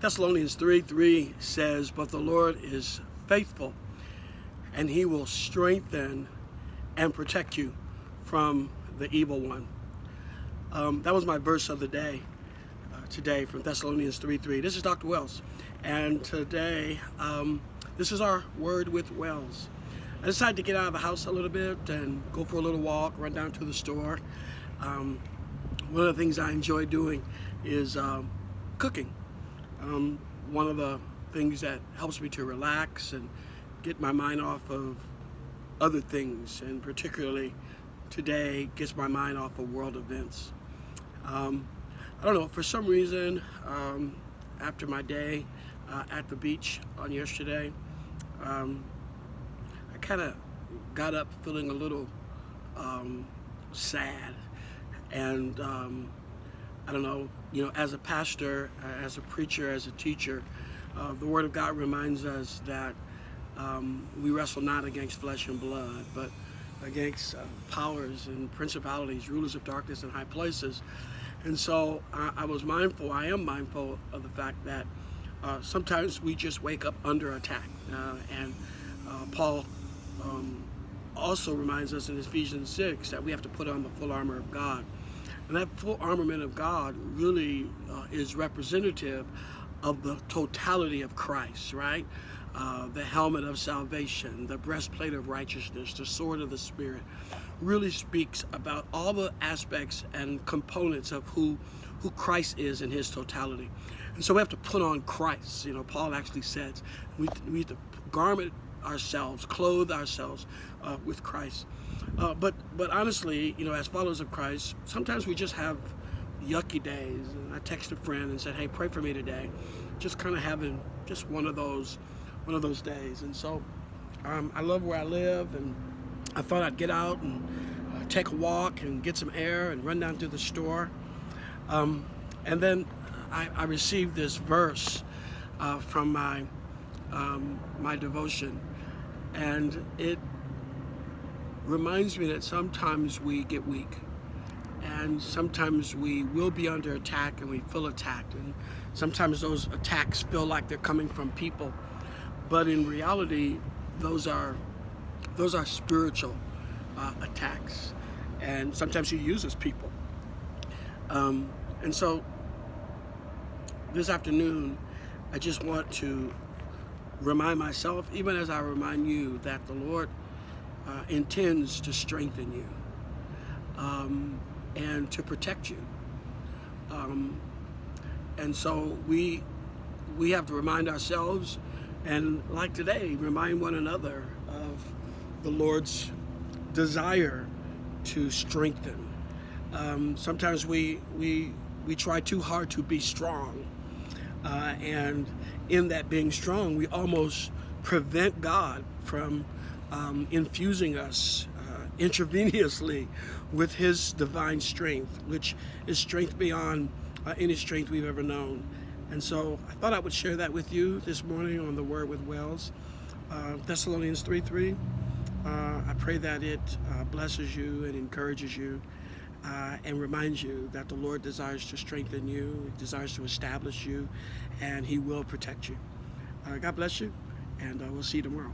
Thessalonians 3:3 says, "But the Lord is faithful, and he will strengthen and protect you from the evil one." That was my verse of the day today from Thessalonians 3:3. This is Dr. Wells, and today this is our Word with Wells. I decided to get out of the house a little bit and go for a little walk, run down to the store. One of the things I enjoy doing is cooking. One of the things that helps me to relax and get my mind off of other things, and particularly today gets my mind off of world events. I don't know, for some reason, after my day at the beach on yesterday, I kind of got up feeling a little sad. And I don't know, as a pastor, as a preacher, as a teacher, the Word of God reminds us that we wrestle not against flesh and blood, but against powers and principalities, rulers of darkness in high places. And so I am mindful of the fact that sometimes we just wake up under attack. And Paul also reminds us in Ephesians 6 that we have to put on the full armor of God. And that full armament of God really is representative of the totality of Christ, right? The helmet of salvation, the breastplate of righteousness, the sword of the Spirit, really speaks about all the aspects and components of who Christ is in his totality. And so we have to put on Christ. Paul actually says we have to garment ourselves, clothe ourselves with Christ. But honestly, as followers of Christ, sometimes we just have yucky days. And I text a friend and said, "Hey, pray for me today." Just kind of having just one of those days. And so I love where I live, and I thought I'd get out and take a walk and get some air and run down to the store. And then I received this verse from my devotion, and it reminds me that sometimes we get weak, and sometimes we will be under attack and we feel attacked, and sometimes those attacks feel like they're coming from people, but in reality those are spiritual attacks, and sometimes he uses people. And so this afternoon I just want to remind myself, even as I remind you, that the Lord intends to strengthen you and to protect you. And so we have to remind ourselves, and like today, remind one another of the Lord's desire to strengthen. Sometimes we try too hard to be strong, and in that being strong, we almost prevent God from infusing us intravenously with his divine strength, which is strength beyond any strength we've ever known. And so I thought I would share that with you this morning on the Word with Wells. Thessalonians 3:3. I pray that it blesses you and encourages you and reminds you that the Lord desires to strengthen you, he desires to establish you, and he will protect you. God bless you, and we'll see you tomorrow.